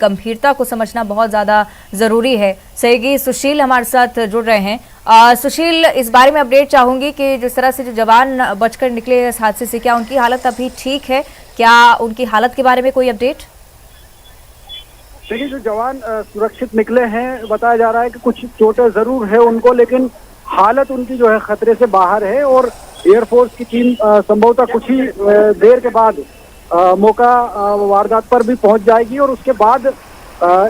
गंभीरता को समझना बहुत ज्यादा जरूरी है। सहयोगी सुशील हमारे साथ जुड़ रहे हैं। सुशील, इस बारे में अपडेट चाहूंगी कि जिस तरह से जो जवान बचकर निकले इस हादसे से, क्या उनकी हालत अभी ठीक है? क्या उनकी हालत के बारे में कोई अपडेट? देखिए, जो जवान सुरक्षित निकले हैं, बताया जा रहा है कि कुछ चोटें जरूर है उनको, लेकिन हालत उनकी जो है खतरे से बाहर है और एयरफोर्स की टीम संभवतः कुछ ही देर के बाद मौका वारदात पर भी पहुंच जाएगी और उसके बाद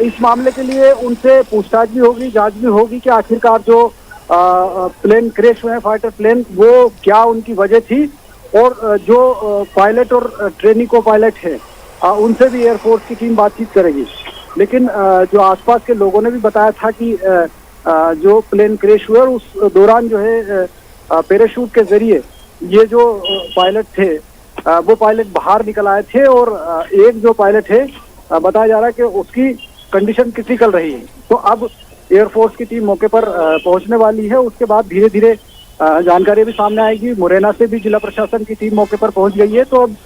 इस मामले के लिए उनसे पूछताछ भी होगी, जांच भी होगी कि आखिरकार जो प्लेन क्रैश हुए हैं, फाइटर प्लेन, वो क्या उनकी वजह थी। और जो पायलट और ट्रेनी को पायलट है उनसे भी एयरफोर्स की टीम बातचीत करेगी। लेकिन जो आसपास के लोगों ने भी बताया था कि जो प्लेन क्रैश हुए और उस दौरान जो है पैराशूट के जरिए ये जो पायलट थे वो पायलट बाहर निकल आए थे और एक जो पायलट है बताया जा रहा है कि उसकी कंडीशन क्रिटिकल रही है। तो अब एयरफोर्स की टीम मौके पर पहुंचने वाली है। उसके बाद धीरे धीरे जानकारी भी सामने आएगी। मुरैना से भी जिला प्रशासन की टीम मौके पर पहुंच गई है। तो अब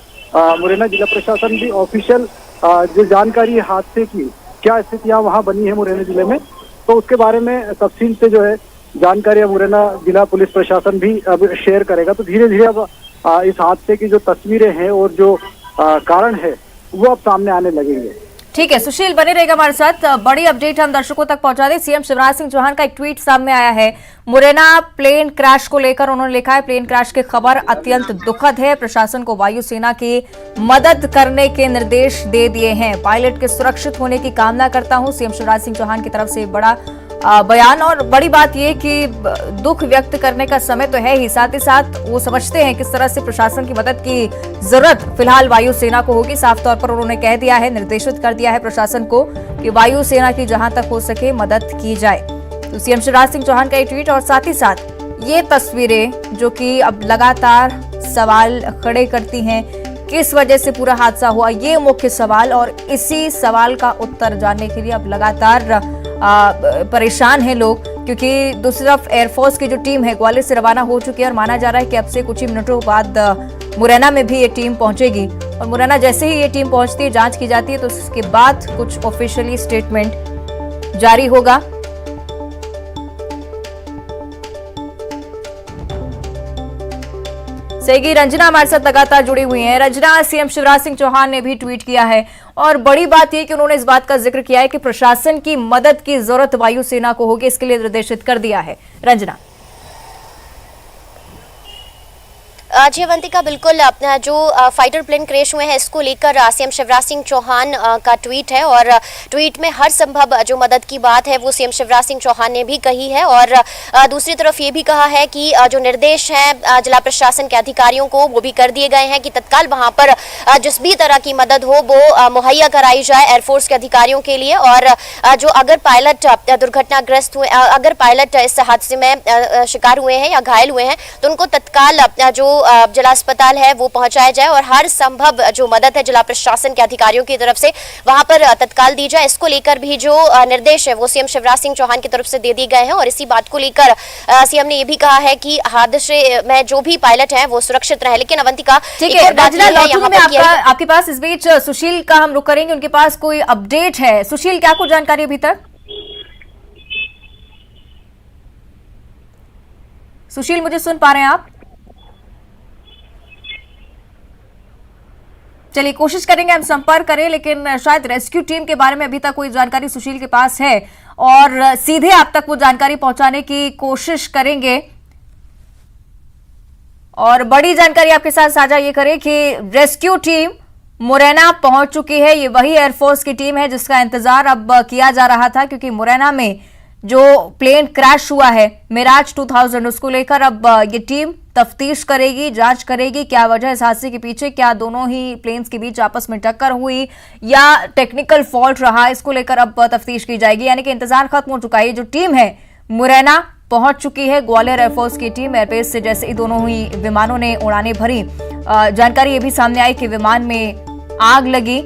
मुरैना जिला प्रशासन भी ऑफिशियल जो जानकारी है हादसे की, क्या स्थितियां वहां बनी है मुरैना जिले में, तो उसके बारे में तफसील से जो है जानकारी मुरैना जिला पुलिस प्रशासन भी अब शेयर करेगा। तो धीरे धीरे अब इस हादसे की जो तस्वीरें हैं और जो कारण है वो अब सामने आने लगेंगे। ठीक है सुशील, बने रहेगा हमारे साथ। बड़ी अपडेट हम दर्शकों तक पहुंचा दें। सीएम शिवराज सिंह चौहान का एक ट्वीट सामने आया है मुरैना प्लेन क्रैश को लेकर। उन्होंने लिखा है, प्लेन क्रैश की खबर अत्यंत दुखद है, प्रशासन को वायुसेना की मदद करने के निर्देश दे दिए हैं, पायलट के सुरक्षित होने की कामना करता हूं। सीएम शिवराज सिंह चौहान की तरफ से बड़ा बयान। और बड़ी बात यह कि दुख व्यक्त करने का समय तो है ही, साथ ही साथ वो समझते हैं किस तरह से प्रशासन की मदद की जरूरत फिलहाल वायुसेना को होगी। साफ तौर पर उन्होंने कह दिया है, निर्देशित कर दिया है प्रशासन को कि वायुसेना की जहां तक हो सके मदद की जाए। तो सीएम शिवराज सिंह चौहान का ये ट्वीट और साथ ही साथ ये तस्वीरें जो कि अब लगातार सवाल खड़े करती हैं, किस वजह से पूरा हादसा हुआ, ये मुख्य सवाल। और इसी सवाल का उत्तर जानने के लिए अब लगातार परेशान हैं लोग, क्योंकि दूसरी तरफ एयरफोर्स की जो टीम है ग्वालियर से रवाना हो चुकी है और माना जा रहा है कि अब से कुछ ही मिनटों बाद मुरैना में भी ये टीम पहुंचेगी। और मुरैना जैसे ही ये टीम पहुंचती है, जांच की जाती है, तो उसके बाद कुछ ऑफिशियली स्टेटमेंट जारी होगा। सहयोगी रंजना हमारे साथ लगातार जुड़ी हुई हैं। रंजना, सीएम शिवराज सिंह चौहान ने भी ट्वीट किया है और बड़ी बात यह कि उन्होंने इस बात का जिक्र किया है कि प्रशासन की मदद की जरूरत वायुसेना को होगी, इसके लिए निर्देशित कर दिया है। रंजना जी अवंतिका, बिल्कुल अपना जो फाइटर प्लेन क्रैश हुए हैं इसको लेकर सीएम शिवराज सिंह चौहान का ट्वीट है और ट्वीट में हर संभव जो मदद की बात है वो सीएम शिवराज सिंह चौहान ने भी कही है। और दूसरी तरफ ये भी कहा है कि जो निर्देश हैं जिला प्रशासन के अधिकारियों को वो भी कर दिए गए हैं कि तत्काल वहां पर जिस भी तरह की मदद हो वो मुहैया कराई जाए एयरफोर्स के अधिकारियों के लिए। और जो अगर पायलट दुर्घटनाग्रस्त हुए, अगर पायलट इस हादसे में शिकार हुए हैं या घायल हुए हैं, तो उनको तत्काल जो जिला अस्पताल है वो पहुंचाया जाए और हर संभव जो मदद है जिला प्रशासन के अधिकारियों की तरफ से वहां पर तत्काल दी जाए। इसको लेकर भी जो निर्देश है वो सीएम शिवराज सिंह चौहान की तरफ से दे दिए गए हैं। और इसी बात को लेकर सीएम ने ये भी कहा है कि हादसे में जो भी पायलट है वो सुरक्षित रहे। लेकिन अवंतिका, ठीक है, आपके पास इस बीच सुशील का हम रुख करेंगे, उनके पास कोई अपडेट है। सुशील, क्या कुछ जानकारी अभी तक? सुशील, मुझे सुन पा रहे हैं आप? चलिए कोशिश करेंगे हम संपर्क करें, लेकिन शायद रेस्क्यू टीम के बारे में अभी तक कोई जानकारी सुशील के पास है और सीधे आप तक वो जानकारी पहुंचाने की कोशिश करेंगे। और बड़ी जानकारी आपके साथ साझा ये करें कि रेस्क्यू टीम मुरैना पहुंच चुकी है। ये वही एयरफोर्स की टीम है जिसका इंतजार अब किया जा रहा था, क्योंकि मुरैना में जो प्लेन क्रैश हुआ है मिराज 2000, उसको लेकर अब ये टीम तफ्तीश करेगी, जांच करेगी क्या वजह इस हादसे के पीछे, क्या दोनों ही प्लेन्स के बीच आपस में टक्कर हुई या टेक्निकल फॉल्ट रहा, इसको लेकर अब तफ्तीश की जाएगी। यानी कि इंतजार खत्म हो चुका है। जो टीम है मुरैना पहुंच चुकी है, ग्वालियर एयरफोर्स की टीम एयरबेस से जैसे ही दोनों ही विमानों ने उड़ानें भरी, जानकारी ये भी सामने आई कि विमान में आग लगी।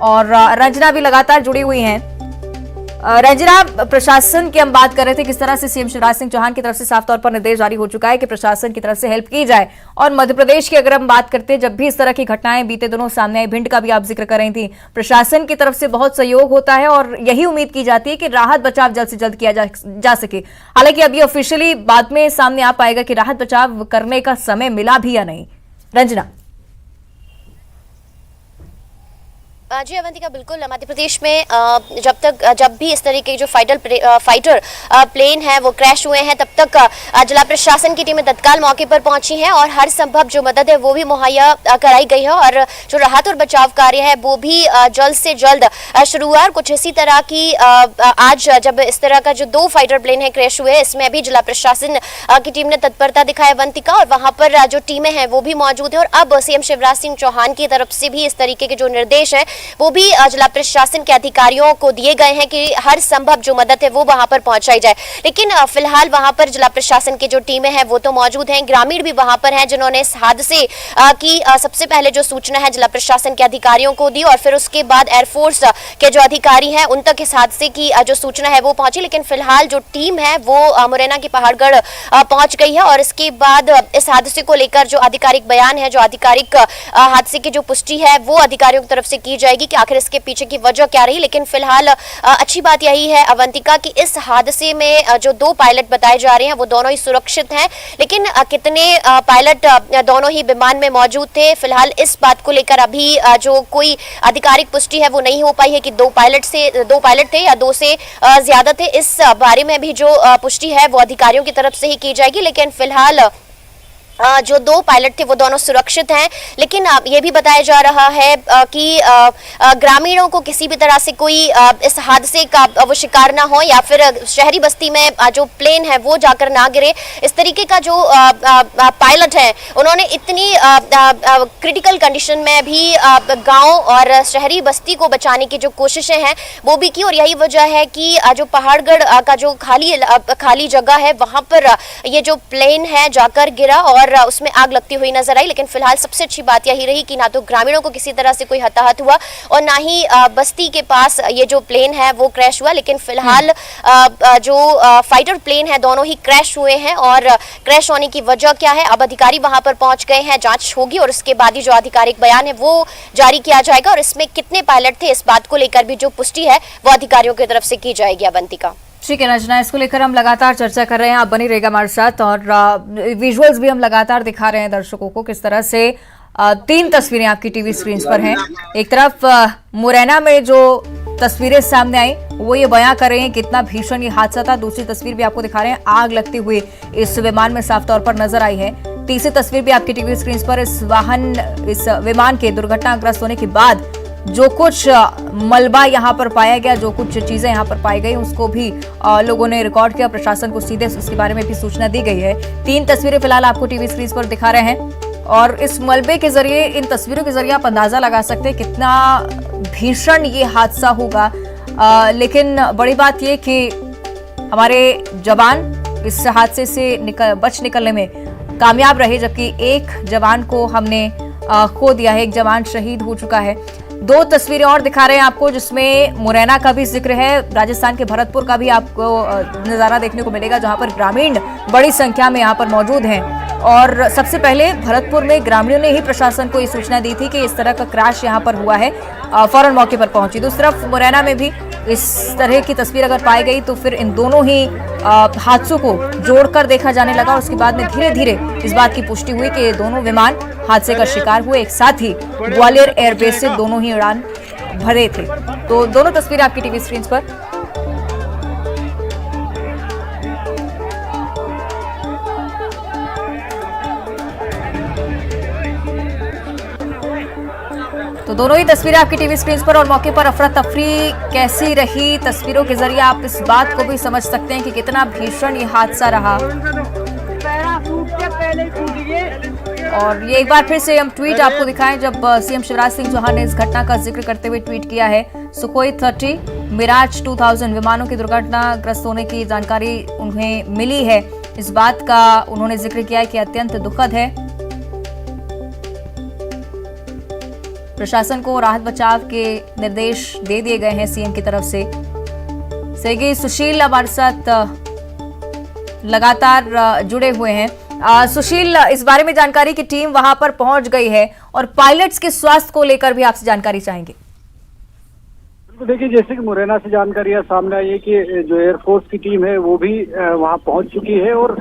और रंजना भी लगातार जुड़ी हुई हैं। रंजना, प्रशासन की हम बात कर रहे थे, किस तरह से सीएम शिवराज सिंह चौहान की तरफ से साफ तौर पर निर्देश जारी हो चुका है कि प्रशासन की तरफ से हेल्प की जाए। और मध्य प्रदेश की अगर हम बात करते हैं, जब भी इस तरह की घटनाएं बीते दिनों सामने आई, भिंड का भी आप जिक्र कर रही थी, प्रशासन की तरफ से बहुत सहयोग होता है और यही उम्मीद की जाती है कि राहत बचाव जल्द से जल्द किया जा सके। हालांकि अभी ऑफिशियली बाद में सामने आ पाएगा कि राहत बचाव करने का समय मिला भी या नहीं। रंजना। जी अवंतिका, बिल्कुल मध्य प्रदेश में जब भी इस तरीके के जो फाइटर प्लेन है वो क्रैश हुए हैं, तब तक जिला प्रशासन की टीमें तत्काल मौके पर पहुंची हैं और हर संभव जो मदद है वो भी मुहैया कराई गई है और जो राहत और बचाव कार्य है वो भी जल्द से जल्द शुरू हुआ। और कुछ इसी तरह की आज जब इस तरह का जो 2 फाइटर प्लेन है क्रैश हुए, इसमें भी जिला प्रशासन की टीम ने तत्परता दिखाई अवंतिका, और वहां पर जो टीमें हैं वो भी मौजूद है। और अब सीएम शिवराज सिंह चौहान की तरफ से भी इस तरीके के जो निर्देश है वो भी जिला प्रशासन के अधिकारियों को दिए गए हैं कि हर संभव जो मदद है वो वहां पर पहुंचाई जाए। लेकिन फिलहाल वहां पर जिला प्रशासन की जो टीमें हैं वो तो मौजूद हैं, ग्रामीण भी वहां पर हैं जिन्होंने इस हादसे की सबसे पहले जो सूचना है जिला प्रशासन के अधिकारियों को दी और फिर उसके बाद एयरफोर्स के जो अधिकारी हैं उन तक इस हादसे की जो सूचना है वो पहुंची। लेकिन फिलहाल जो टीम है वो मुरैना की पहाड़गढ़ पहुंच गई है और इसके बाद इस हादसे को लेकर जो आधिकारिक बयान है, जो आधिकारिक हादसे की जो पुष्टि है वो अधिकारियों की तरफ से की जाएगी कि आखिर इसके पीछे की वजह क्या रही। लेकिन फिलहाल अच्छी बात यही है अवंतिका कि इस हादसे में जो 2 पायलट बताए जा रहे हैं वो दोनों ही सुरक्षित हैं। लेकिन कितने पायलट दोनों ही विमान में मौजूद थे, फिलहाल इस बात को लेकर अभी जो कोई आधिकारिक पुष्टि है वो नहीं हो पाई है कि 2 पायलट थे या 2 से ज्यादा थे। इस बारे में भी जो पुष्टि है वो अधिकारियों की तरफ से ही की जाएगी। लेकिन फिलहाल जो 2 पायलट थे वो दोनों सुरक्षित हैं। लेकिन ये भी बताया जा रहा है कि ग्रामीणों को किसी भी तरह से कोई इस हादसे का वो शिकार ना हो या फिर शहरी बस्ती में जो प्लेन है वो जाकर ना गिरे। इस तरीके का जो पायलट है उन्होंने इतनी क्रिटिकल कंडीशन में भी गांव और शहरी बस्ती को बचाने की जो कोशिशें हैं वो भी की। और यही वजह है कि जो पहाड़गढ़ का जो खाली जगह है वहां पर ये जो प्लेन है जाकर गिरा और उसमें आग लगती हुई नजर आई। लेकिन फिलहाल सबसे अच्छी बात यही रही कि ना तो ग्रामीणों को किसी तरह से कोई हताहत हुआ और ना ही बस्ती के पास ये जो प्लेन है वो क्रैश हुआ। लेकिन फिलहाल जो फाइटर प्लेन है दोनों ही क्रैश हुए हैं और क्रैश होने की वजह क्या है अब अधिकारी वहां पर पहुंच गए हैं, जांच होगी और उसके बाद ही जो आधिकारिक बयान है वो जारी किया जाएगा और इसमें कितने पायलट थे इस बात को लेकर भी जो पुष्टि है वो अधिकारियों की तरफ से की जाएगी। अवंतिका। ठीक है रंजना, इसको लेकर हम लगातार चर्चा कर रहे हैं, आप बनी रहेगा हमारे साथ और विजुअल्स भी हम लगातार दिखा रहे हैं दर्शकों को किस तरह से 3 तस्वीरें आपकी टीवी स्क्रीन पर हैं। एक तरफ मुरैना में जो तस्वीरें सामने आई वो ये बयां कर रहे हैं कितना भीषण ये हादसा था। दूसरी तस्वीर भी आपको दिखा रहे हैं, आग लगती हुई इस विमान में साफ तौर पर नजर आई है। तीसरी तस्वीर भी आपकी टीवी स्क्रीन पर इस विमान के दुर्घटनाग्रस्त होने के बाद जो कुछ मलबा यहाँ पर पाया गया, जो कुछ चीजें यहाँ पर पाई गई उसको भी लोगों ने रिकॉर्ड किया, प्रशासन को सीधे उसके बारे में भी सूचना दी गई है। 3 तस्वीरें फिलहाल आपको टीवी स्क्रीन पर दिखा रहे हैं और इस मलबे के जरिए, इन तस्वीरों के जरिए आप अंदाजा लगा सकते हैं कितना भीषण ये हादसा होगा। लेकिन बड़ी बात ये कि हमारे जवान इस हादसे से बच निकलने में कामयाब रहे, जबकि एक जवान को हमने खो दिया है, एक जवान शहीद हो चुका है। 2 तस्वीरें और दिखा रहे हैं आपको जिसमें मुरैना का भी जिक्र है, राजस्थान के भरतपुर का भी आपको नजारा देखने को मिलेगा जहां पर ग्रामीण बड़ी संख्या में यहां पर मौजूद हैं। और सबसे पहले भरतपुर में ग्रामीणों ने ही प्रशासन को ये सूचना दी थी कि इस तरह का क्रैश यहां पर हुआ है, फौरन मौके पर पहुंची। दूसरी तरफ मुरैना में भी इस तरह की तस्वीर अगर पाई गई तो फिर इन दोनों ही हादसों को जोड़कर देखा जाने लगा और उसके बाद में धीरे धीरे इस बात की पुष्टि हुई कि ये दोनों विमान हादसे का शिकार हुए। एक साथ ही ग्वालियर एयरबेस से दोनों ही उड़ान भरे थे। तो दोनों तस्वीरें आपकी टीवी स्क्रीन पर। तो दोनों ही तस्वीरें आपकी टीवी स्क्रीन पर और मौके पर अफरा तफरी कैसी रही, तस्वीरों के जरिए आप इस बात को भी समझ सकते हैं कि कितना भीषण ये हादसा रहा। और ये एक बार फिर से हम ट्वीट आपको दिखाएं जब सीएम शिवराज सिंह चौहान ने इस घटना का जिक्र करते हुए ट्वीट किया है। सुखोई 30 मिराज 2000 विमानों की दुर्घटनाग्रस्त होने की जानकारी उन्हें मिली है। इस बात का उन्होंने जिक्र किया है कि अत्यंत दुखद है। प्रशासन को राहत बचाव के निर्देश दे दिए गए हैं सीएम की तरफ से। सहयोगी सुशील हमारे साथ लगातार जुड़े हुए हैं। सुशील, इस बारे में जानकारी की टीम वहां पर पहुंच गई है और पायलट्स के स्वास्थ्य को लेकर भी आपसे जानकारी चाहेंगे। तो देखिए, जैसे कि मुरैना से जानकारी सामने आई है कि जो एयरफोर्स की टीम है वो भी वहां पहुंच चुकी है और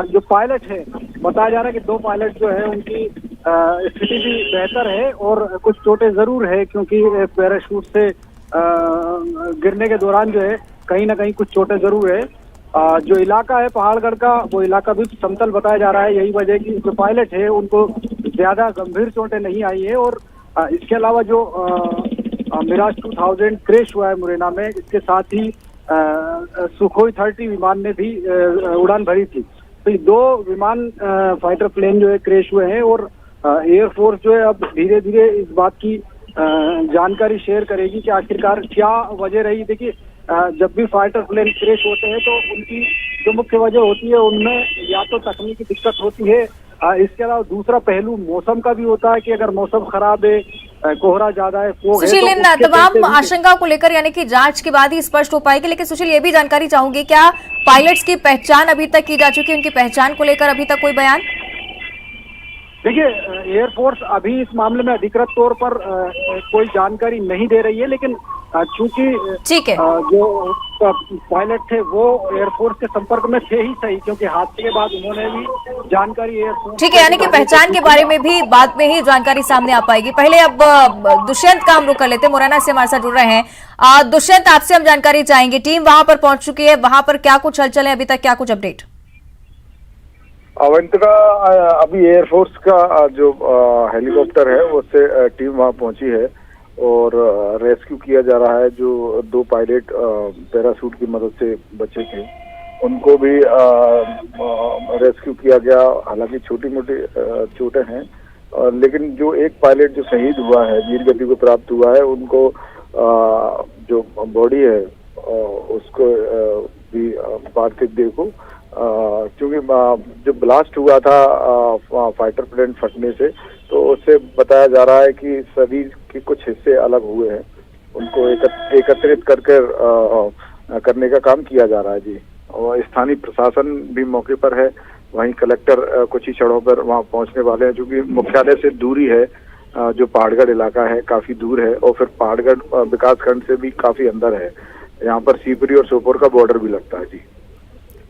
जो पायलट है, बताया जा रहा है कि 2 पायलट जो है उनकी स्थिति भी बेहतर है और कुछ चोटें जरूर है, क्योंकि पैराशूट से गिरने के दौरान जो है कहीं ना कहीं कुछ चोटें जरूर है। जो इलाका है पहाड़गढ़ का, वो इलाका भी समतल बताया जा रहा है। यही वजह कि जो पायलट है उनको ज्यादा गंभीर चोटें नहीं आई है। और इसके अलावा जो मिराज 2000 क्रैश हुआ है मुरैना में, इसके साथ ही सुखोई 30 विमान ने भी उड़ान भरी थी। तो ये 2 विमान फाइटर प्लेन जो है क्रैश हुए हैं और एयरफोर्स जो है अब धीरे धीरे इस बात की जानकारी शेयर करेगी कि आखिरकार क्या वजह रही। देखिए, जब भी फाइटर प्लेन क्रैश होते हैं तो उनकी जो मुख्य वजह होती है उनमें या तो तकनीकी दिक्कत होती है, इसके अलावा दूसरा पहलू मौसम का भी होता है कि अगर मौसम खराब है, कोहरा ज्यादा है, फोग है, सुशील, तो इन उसके तमाम चलते भी आशंकाओं को लेकर यानी कि जांच के बाद ही स्पष्ट हो पाएगी। लेकिन सुशील, ये भी जानकारी चाहूंगी, क्या पायलट्स की पहचान अभी तक की जा चुकी है? उनकी पहचान को लेकर अभी तक कोई बयान? देखिए, एयरफोर्स अभी इस मामले में अधिकृत तौर पर कोई जानकारी नहीं दे रही है, लेकिन चूंकि ठीक है, जो पायलट थे वो एयरफोर्स के संपर्क में थे ही सही, क्योंकि हादसे के बाद उन्होंने भी जानकारी एयरफोर्स। ठीक है, यानी कि पहचान के बारे में भी बाद में ही जानकारी सामने आ पाएगी। पहले अब दुष्यंत का हम रुक कर लेते हैं, मुरैना से हमारे साथ जुड़ रहे हैं। दुष्यंत, आपसे हम जानकारी चाहेंगे, टीम वहां पर पहुंच चुकी है, वहां पर क्या कुछ हलचल है अभी तक, क्या कुछ अपडेट? अवंतिका, अभी एयरफोर्स का जो हेलीकॉप्टर है उससे टीम वहां पहुंची है और रेस्क्यू किया जा रहा है। जो 2 पायलट पैराशूट की मदद से बचे थे उनको भी रेस्क्यू किया गया। हालांकि छोटी मोटी चोटें हैं, लेकिन जो एक पायलट जो शहीद हुआ है, वीर गति को प्राप्त हुआ है, उनको जो बॉडी है उसको भी पार्थिव देह को, क्योंकि जो ब्लास्ट हुआ था फाइटर प्लेन फटने से, तो उससे बताया जा रहा है कि शरीर के कुछ हिस्से अलग हुए हैं, उनको एकत्रित करने का काम किया जा रहा है जी। और स्थानीय प्रशासन भी मौके पर है, वहीं कलेक्टर कुछ ही क्षणों पर वहां पहुंचने वाले हैं, क्योंकि मुख्यालय से दूरी है, जो पहाड़गढ़ इलाका है काफी दूर है और फिर पहाड़गढ़ विकासखंड से भी काफी अंदर है। यहाँ पर सीपरी और सोपोर का बॉर्डर भी लगता है जी।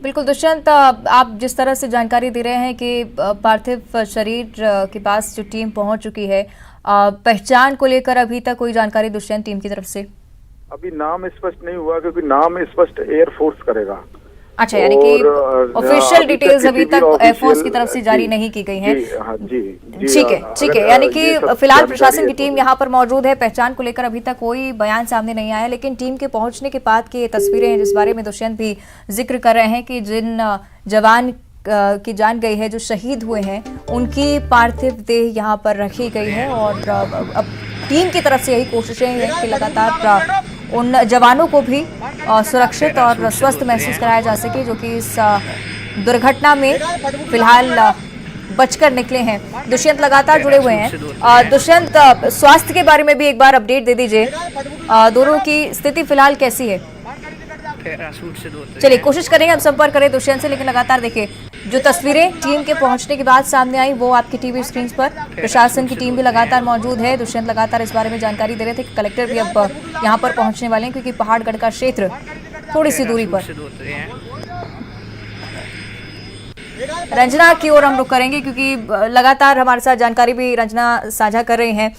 बिल्कुल दुष्यंत, आप जिस तरह से जानकारी दे रहे हैं कि पार्थिव शरीर के पास जो टीम पहुंच चुकी है, पहचान को लेकर अभी तक कोई जानकारी दुष्यंत टीम की तरफ से? अभी नाम स्पष्ट नहीं हुआ, क्योंकि नाम स्पष्ट एयरफोर्स करेगा। अच्छा, यानी कि ऑफिशियल डिटेल्स अभी तक एयरफोर्स की तरफ से जारी नहीं की गई हैं। ठीक है, ठीक है, यानी कि फिलहाल प्रशासन की टीम यहाँ पर मौजूद है। पहचान को लेकर अभी तक कोई बयान सामने नहीं आया, लेकिन टीम के पहुंचने के बाद की ये तस्वीरें हैं जिस बारे में दुष्यंत भी जिक्र कर रहे हैं कि जिन जवान की जान गई है, जो शहीद हुए हैं, उनकी पार्थिव देह यहाँ पर रखी गई है। और अब टीम की तरफ से यही कोशिशें हैं कि लगातार उन जवानों को भी सुरक्षित और स्वस्थ महसूस कराया जा सके, जो कि इस दुर्घटना में फिलहाल बचकर निकले हैं। दुष्यंत लगातार जुड़े हुए हैं। दुष्यंत, स्वास्थ्य के बारे में भी एक बार अपडेट दे दीजिए, दोनों की स्थिति फिलहाल कैसी है? चलिए, कोशिश करेंगे हम संपर्क करें दुष्यंत से, लेकिन लगातार देखिए जो तस्वीरें टीम के पहुंचने के बाद सामने आई वो आपकी टीवी स्क्रीन पर। प्रशासन की टीम भी लगातार मौजूद है। दुष्यंत लगातार इस बारे में जानकारी दे रहे थे कि कलेक्टर भी अब यहां पर पहुंचने वाले हैं, क्योंकि पहाड़गढ़ का क्षेत्र थोड़ी सी दूरी पर। रंजना की ओर हम रुक करेंगे, क्योंकि लगातार हमारे साथ जानकारी भी रंजना साझा कर रही हैं।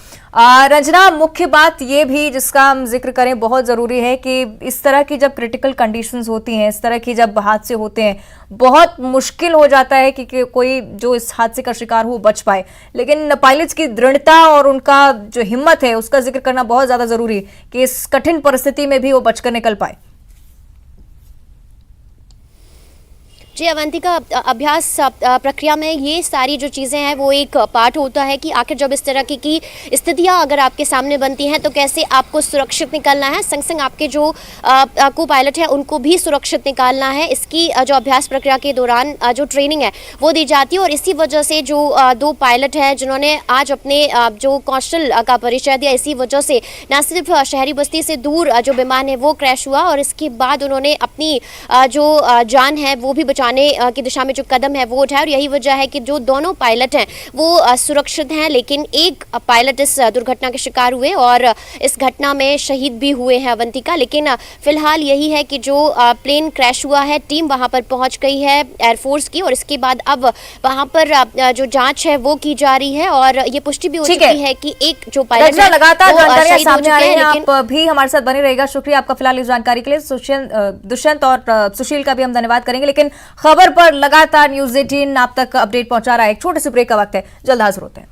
रंजना, मुख्य बात ये भी जिसका हम जिक्र करें बहुत ज़रूरी है कि इस तरह की जब क्रिटिकल कंडीशंस होती हैं, इस तरह की जब हादसे होते हैं, बहुत मुश्किल हो जाता है कि कोई जो इस हादसे का शिकार हो बच पाए। लेकिन पायलट्स की दृढ़ता और उनका जो हिम्मत है उसका जिक्र करना बहुत ज़्यादा ज़रूरी है कि इस कठिन परिस्थिति में भी वो बचकर निकल पाए। जी अवंतिका, अभ्यास प्रक्रिया में ये सारी जो चीज़ें हैं वो एक पार्ट होता है कि आखिर जब इस तरह की स्थितियां अगर आपके सामने बनती हैं तो कैसे आपको सुरक्षित निकालना है, संग संग आपके जो को पायलट है उनको भी सुरक्षित निकालना है। इसकी जो अभ्यास प्रक्रिया के दौरान जो ट्रेनिंग है वो दी जाती है और इसी वजह से जो दो पायलट हैं जिन्होंने आज अपने जो कौशल का परिचय दिया, इसी वजह से न सिर्फ शहरी बस्ती से दूर जो विमान है वो क्रैश हुआ और इसके बाद उन्होंने अपनी जो जान है वो भी की दिशा में जो कदम है वो उठाया और यही वजह है कि जो दोनों पायलट हैं वो सुरक्षित हैं, लेकिन एक पायलट इस दुर्घटना के शिकार हुए और इस घटना में शहीद भी हुए हैं अवंतिका। लेकिन फिलहाल यही है कि जो प्लेन क्रैश हुआ है, टीम वहां पर पहुंच गई है एयरफोर्स की और इसके बाद अब वहां पर जो जांच है वो की जा रही है और ये पुष्टि भी हो चुकी है कि एक जो पायलट है लगातार जानकारियां शहीद हो सामने आ चुके रही हैं। हैं, आप भी हमारे साथ बने रहेगा। शुक्रिया आपका फिलहाल इस जानकारी के लिए। दुष्यंत और सुशील का भी हम धन्यवाद करेंगे। लेकिन खबर पर लगातार न्यूज़ 18 आप तक अपडेट पहुंचा रहा है। एक छोटे से ब्रेक का वक्त है, जल्द हाजिर होते हैं।